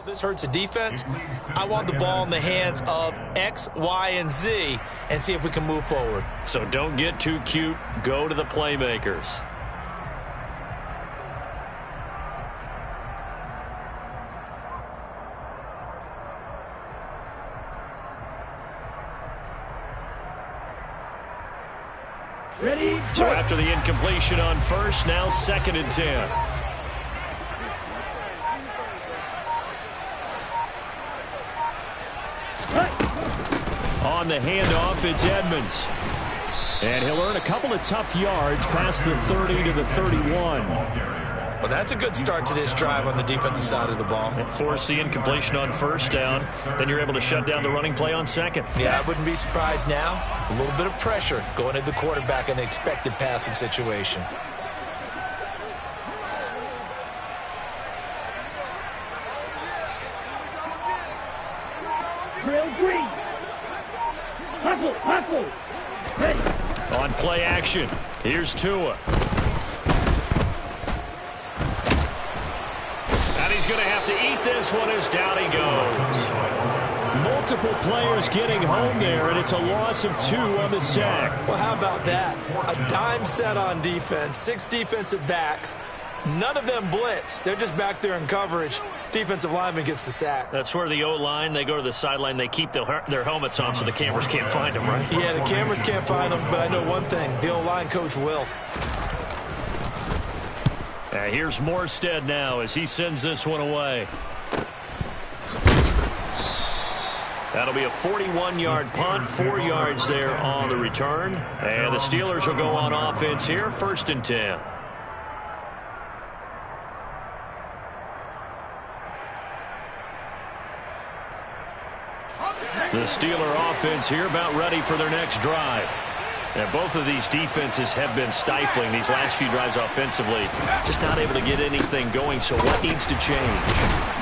This hurts the defense. I want the ball in the hands of X, Y, and Z and see if we can move forward. So don't get too cute. Go to the playmakers. Ready? So after the incompletion on first, now 2nd and 10. On the handoff, it's Edmonds. And he'll earn a couple of tough yards past the 30 to the 31. Well, that's a good start to this drive on the defensive side of the ball. Force the incompletion on first down. Then you're able to shut down the running play on second. Yeah, I wouldn't be surprised now. A little bit of pressure going at the quarterback in an expected passing situation. Drill green. Hustle, hustle. Ready. On play action, here's Tua. And he's going to have to eat this one as down he goes. Multiple players getting home there, and it's a loss of 2 on the sack. Well, how about that? A dime set on defense, 6 defensive backs. None of them blitz. They're just back there in coverage. Defensive lineman gets the sack. That's where the O-line, they go to the sideline, they keep their helmets on so the cameras can't find them, right? Yeah, the cameras can't find them, but I know one thing. The O-line coach will. Here's Morstead now as he sends this one away. That'll be a 41-yard punt, 4 yards there on the return. And the Steelers will go on offense here, 1st and 10. The Steeler offense here about ready for their next drive. And both of these defenses have been stifling these last few drives offensively. Just not able to get anything going, so what needs to change?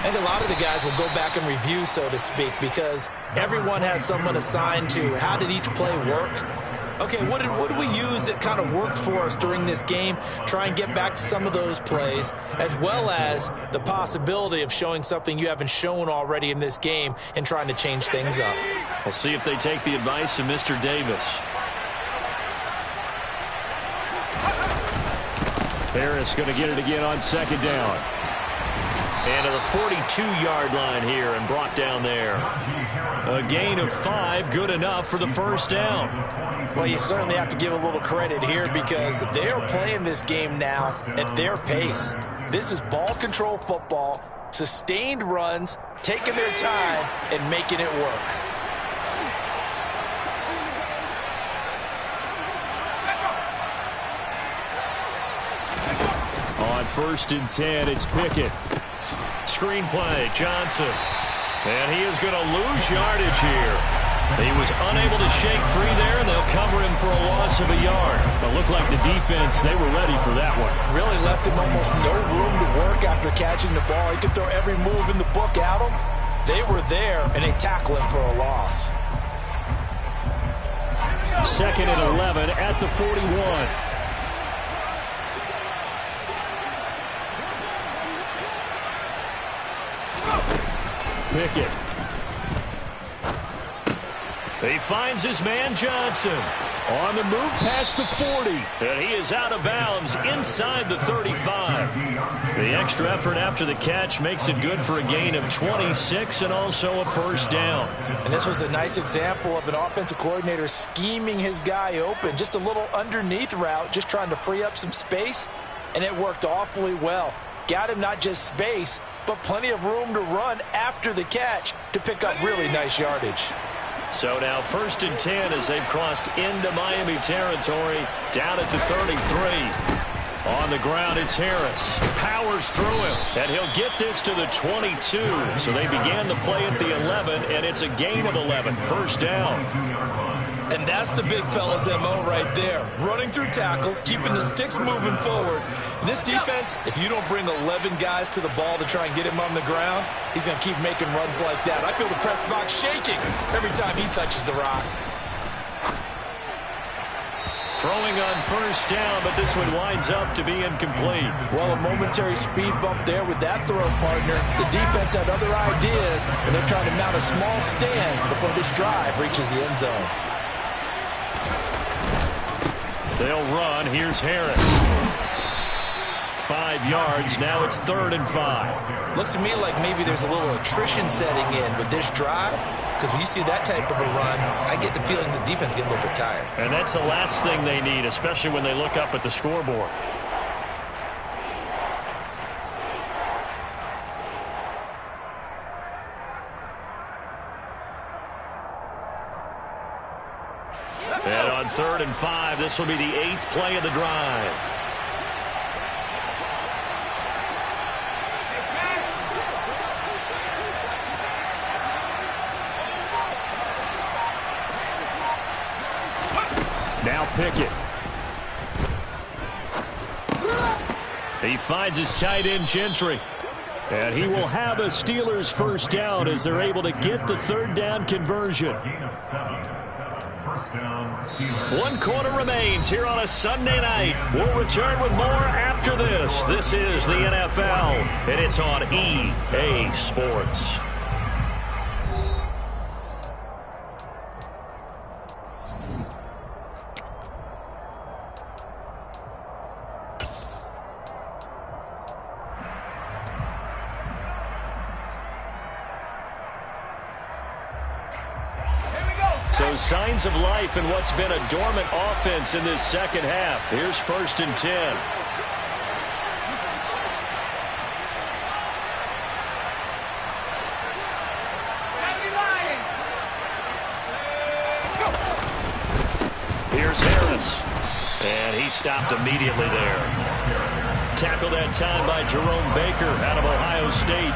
And a lot of the guys will go back and review, so to speak, because everyone has someone assigned to how did each play work. Okay, what did we use that kind of worked for us during this game? Try and get back to some of those plays, as well as the possibility of showing something you haven't shown already in this game and trying to change things up. We'll see if they take the advice of Mr. Davis. Harris going to get it again on 2nd down. And to the 42-yard line here and brought down there. A gain of 5, good enough for the 1st down. Well, you certainly have to give a little credit here because they're playing this game now at their pace. This is ball control football, sustained runs, taking their time and making it work. On 1st and 10, it's Pickett. Screenplay, Johnson. And he is going to lose yardage here. He was unable to shake free there, and they'll cover him for a loss of a yard. But looked like the defense, they were ready for that one. Really left him almost no room to work after catching the ball. He could throw every move in the book at him. They were there, and they tackle him for a loss. 2nd and 11 at the 41. Pickett. He finds his man Johnson. On the move past the 40. And he is out of bounds inside the 35. The extra effort after the catch makes it good for a gain of 26 and also a 1st down. And this was a nice example of an offensive coordinator scheming his guy open. Just a little underneath route, just trying to free up some space. And it worked awfully well. Got him not just space, but plenty of room to run after the catch to pick up really nice yardage. So now 1st and 10 as they've crossed into Miami territory down at the 33. On the ground, it's Harris. Powers through him, and he'll get this to the 22. So they began the play at the 11, and it's a gain of 11. 1st down. And that's the big fella's MO right there. Running through tackles, keeping the sticks moving forward. This defense, if you don't bring 11 guys to the ball to try and get him on the ground, he's going to keep making runs like that. I feel the press box shaking every time he touches the rock. Throwing on first down, but this one winds up to be incomplete. Well, a momentary speed bump there with that throw, partner. The defense had other ideas, and they're trying to mount a small stand before this drive reaches the end zone. They'll run. Here's Harris. 5 yards. Now it's 3rd and 5. Looks to me like maybe there's a little attrition setting in with this drive, because when you see that type of a run, I get the feeling the defense getting a little bit tired. And that's the last thing they need, especially when they look up at the scoreboard. And on 3rd and 5, this will be the 8th play of the drive. Now Pickett. He finds his tight end Gentry. And he will have a Steelers first down as they're able to get the 3rd down conversion. 1 quarter remains here on a Sunday night. We'll return with more after this. This is the NFL, and it's on EA Sports. So signs of life in what's been a dormant offense in this second half. Here's 1st and 10. Here's Harris. And he stopped immediately there. Tackled that time by Jerome Baker out of Ohio State.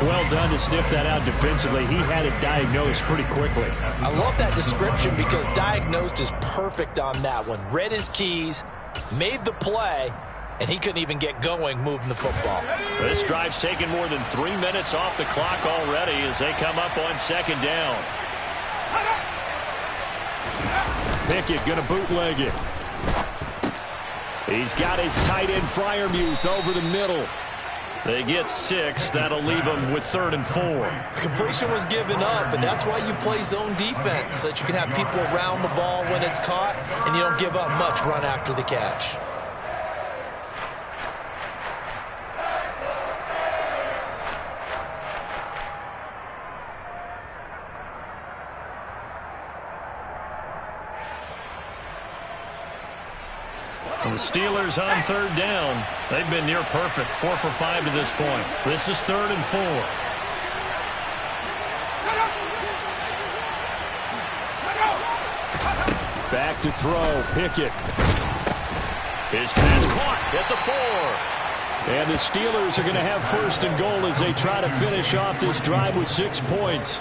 Well done to sniff that out defensively. He had it diagnosed pretty quickly. I love that description because diagnosed is perfect on that one. Read his keys, made the play, and he couldn't even get going moving the football. This drive's taken more than 3 minutes off the clock already as they come up on 2nd down. Pickett going to bootleg it. He's got his tight end Freiermuth over the middle. They get 6. That'll leave them with 3rd and 4. The completion was given up, but that's why you play zone defense, so that you can have people around the ball when it's caught, and you don't give up much run after the catch. And the Steelers on 3rd down. They've been near perfect, 4 for 5 to this point. This is 3rd and 4. Back to throw, Pickett. His pass caught at the 4. And the Steelers are going to have 1st and goal as they try to finish off this drive with 6 points.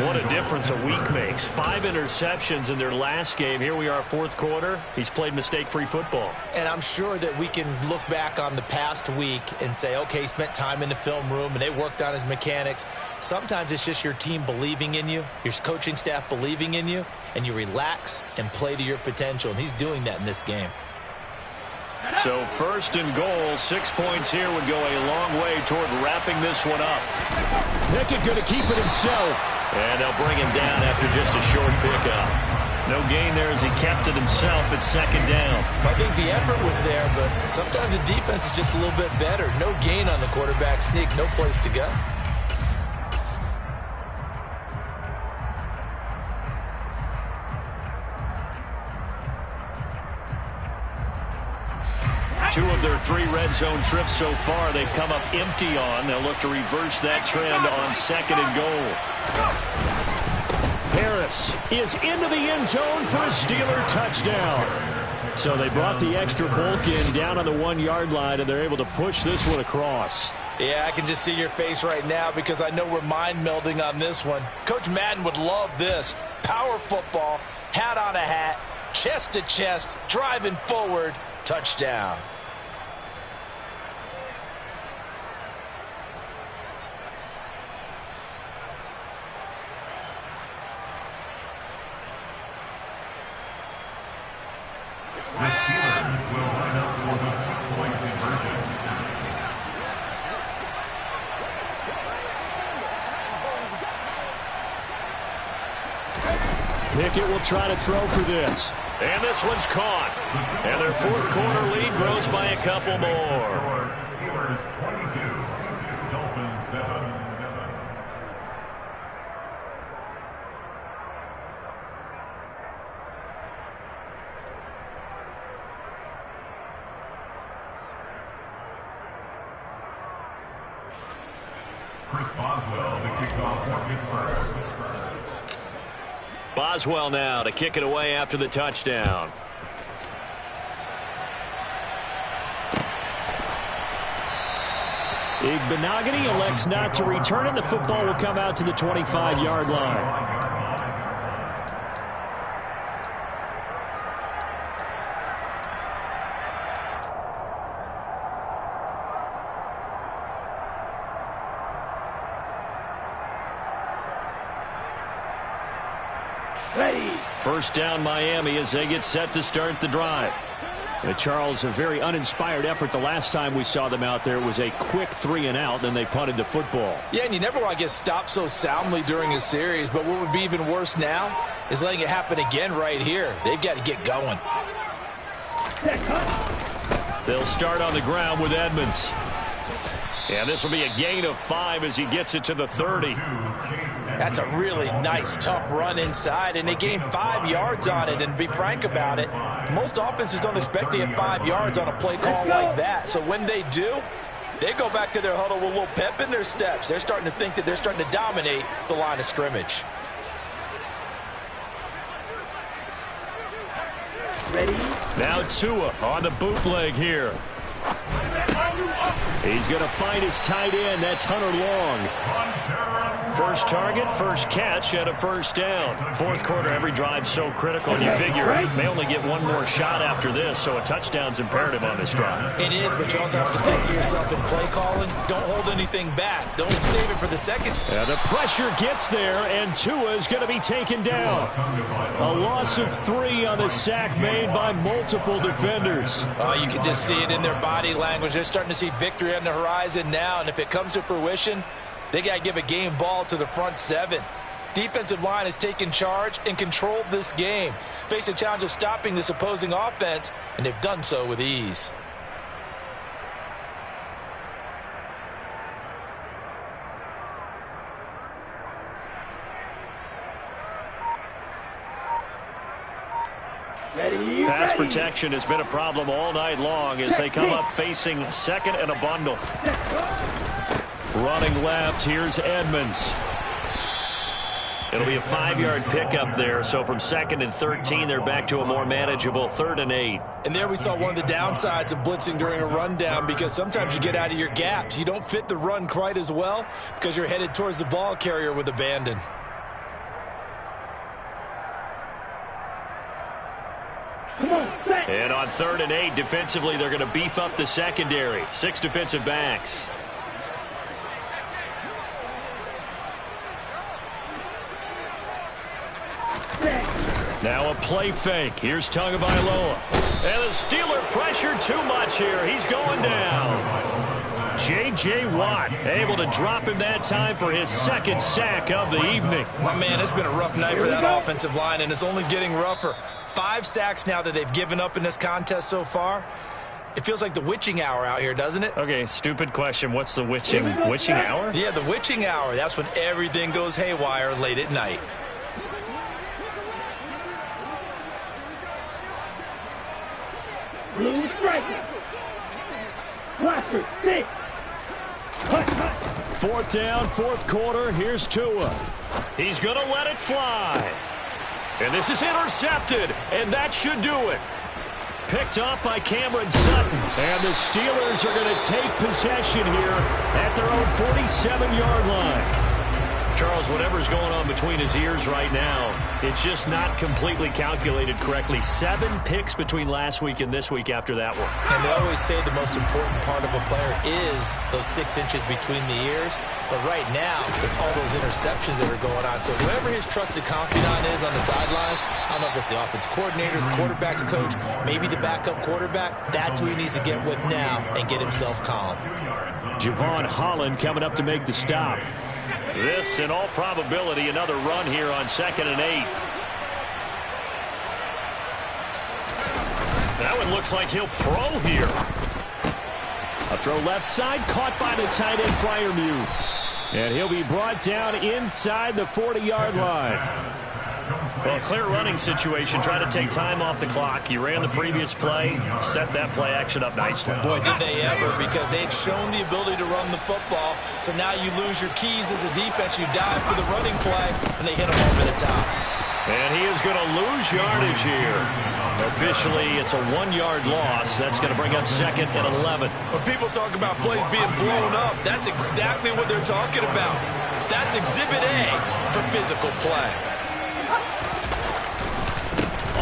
What a difference a week makes. 5 interceptions in their last game. Here we are, 4th quarter. He's played mistake-free football. And I'm sure that we can look back on the past week and say, okay, he spent time in the film room and they worked on his mechanics. Sometimes it's just your team believing in you, your coaching staff believing in you, and you relax and play to your potential. And he's doing that in this game. So 1st and goal, 6 points here would go a long way toward wrapping this one up. Pickett going to keep it himself. And they'll bring him down after just a short pickup. No gain there as he kept it himself at 2nd down. I think the effort was there, but sometimes the defense is just a little bit better. No gain on the quarterback sneak, no place to go. Two of their 3 red zone trips so far they've come up empty on. They'll look to reverse that trend on 2nd and goal. Harris is into the end zone for a Steeler touchdown. So they brought the extra bulk in down on the 1-yard line, and they're able to push this one across. Yeah, I can just see your face right now because I know we're mind melding on this one. Coach Madden would love this. Power football, hat on a hat, chest to chest, driving forward, touchdown. Pickett will try to throw for this. And this one's caught. And their fourth quarter lead grows by a couple more. Steelers 22, Dolphins 7. Chris Boswell, the kickoff for Pittsburgh. Boswell now to kick it away after the touchdown. Igbenogany elects not to return it. The football will come out to the 25-yard line. Ready. First down Miami as they get set to start the drive. Charles, a very uninspired effort the last time we saw them out there. It was a quick 3-and-out, and they punted the football. Yeah, and you never want to get stopped so soundly during a series, but what would be even worse now is letting it happen again right here. They've got to get going. They'll start on the ground with Edmonds. And this will be a gain of 5 as he gets it to the 30. That's a really nice, tough run inside, and they gained 5 yards on it. And to be frank about it, most offenses don't expect to get 5 yards on a play call like that. So when they do, they go back to their huddle with a little pep in their steps. They're starting to think that they're starting to dominate the line of scrimmage. Ready. Now Tua on the bootleg here. He's going to find his tight end. That's Hunter Long. First target, first catch, and a first down. Fourth quarter, every drive so critical, and you figure may only get one more shot after this, so a touchdown's imperative on this drive. It is, but you also have to think to yourself in play calling, don't hold anything back. Don't save it for the second. Yeah, the pressure gets there, and Tua is going to be taken down. A loss of 3 on the sack made by multiple defenders. You can just see it in their body language. They're starting to see victory on the horizon now, and if it comes to fruition, they got to give a game ball to the front 7. Defensive line has taken charge and controlled this game. Face a challenge of stopping this opposing offense, and they've done so with ease. Ready. Pass protection has been a problem all night long as they come up facing second and a bundle. Running left, here's Edmonds. It'll be a 5-yard pickup there, so from 2nd and 13, they're back to a more manageable 3rd and 8. And there we saw one of the downsides of blitzing during a rundown, because sometimes you get out of your gaps. You don't fit the run quite as well because you're headed towards the ball carrier with abandon. And on 3rd and 8, defensively, they're going to beef up the secondary. 6 defensive backs. Now a play fake. Here's Tagovailoa. And the Steeler pressure too much here. He's going down. J.J. Watt able to drop him that time for his 2nd sack of the evening. My man, it's been a rough night for that offensive line, and it's only getting rougher. 5 sacks now that they've given up in this contest so far. It feels like the witching hour out here, doesn't it? Okay, stupid question. What's the witching hour? Yeah, the witching hour. That's when everything goes haywire late at night. Blue striker. Blaster 6. Hut, hut. 4th down, 4th quarter. Here's Tua. He's going to let it fly. And this is intercepted, and that should do it. Picked off by Cameron Sutton. And the Steelers are going to take possession here at their own 47-yard line. Charles, whatever's going on between his ears right now, it's just not completely calculated correctly. 7 picks between last week and this week after that one. And they always say the most important part of a player is those 6 inches between the ears. But right now, it's all those interceptions that are going on. So whoever his trusted confidant is on the sidelines, I don't know if it's the offense coordinator, the quarterback's coach, maybe the backup quarterback, that's who he needs to get with now and get himself calm. Javon Holland coming up to make the stop. This, in all probability, another run here on 2nd and 8. That one looks like he'll throw here. A throw left side, caught by the tight end Freiermuth. And he'll be brought down inside the 40-yard line. Well, a clear running situation. Try to take time off the clock. You ran the previous play, set that play action up nicely. Boy, did they ever, because they'd shown the ability to run the football. So now you lose your keys as a defense. You dive for the running play, and they hit him over the top. And he is going to lose yardage here. Officially, it's a 1-yard loss. That's going to bring up 2nd and 11. When people talk about plays being blown up, that's exactly what they're talking about. That's Exhibit A for physical play.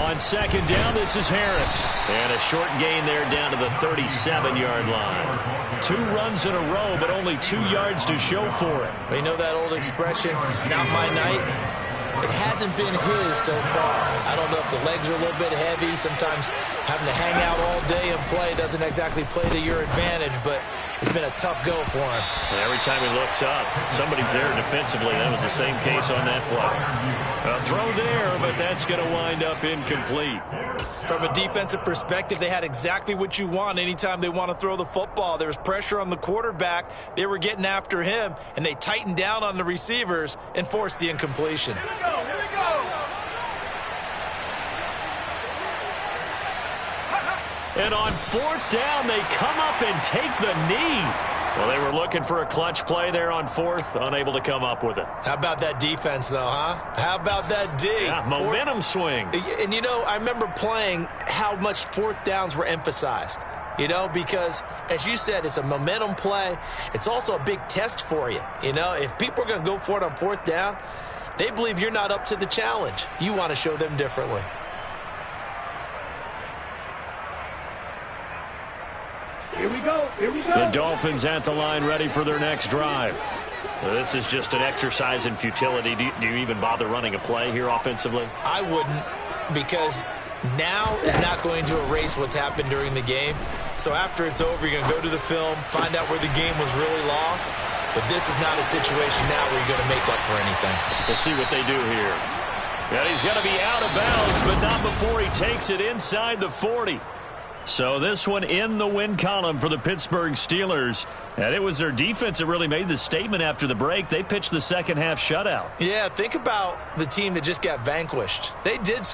On 2nd down, this is Harris. And a short gain there down to the 37-yard line. 2 runs in a row, but only 2 yards to show for it. You know that old expression, it's not my night? It hasn't been his so far. I don't know if the legs are a little bit heavy. Sometimes having to hang out all day and play doesn't exactly play to your advantage, but it's been a tough go for him. And every time he looks up, somebody's there defensively. That was the same case on that play. A throw there, but that's going to wind up incomplete. From a defensive perspective, they had exactly what you want anytime they want to throw the football. There was pressure on the quarterback. They were getting after him, and they tightened down on the receivers and forced the incompletion. Here we go. And on 4th down, they come up and take the knee. Well, they were looking for a clutch play there on 4th, unable to come up with it. How about that defense, though, huh? How about that D? Yeah, momentum swing. And, you know, I remember playing how much 4th downs were emphasized. You know, because, as you said, it's a momentum play. It's also a big test for you. You know, if people are going to go for it on 4th down, they believe you're not up to the challenge. You want to show them differently. Here we go. Here we go. The Dolphins at the line, ready for their next drive. This is just an exercise in futility. Do you even bother running a play here offensively? I wouldn't, because now is not going to erase what's happened during the game. So after it's over, you're going to go to the film, find out where the game was really lost. But this is not a situation now where you're going to make up for anything. We'll see what they do here. And he's going to be out of bounds, but not before he takes it inside the 40. So this one in the win column for the Pittsburgh Steelers. And it was their defense that really made the statement after the break. They pitched the second half shutout. Yeah, think about the team that just got vanquished. They did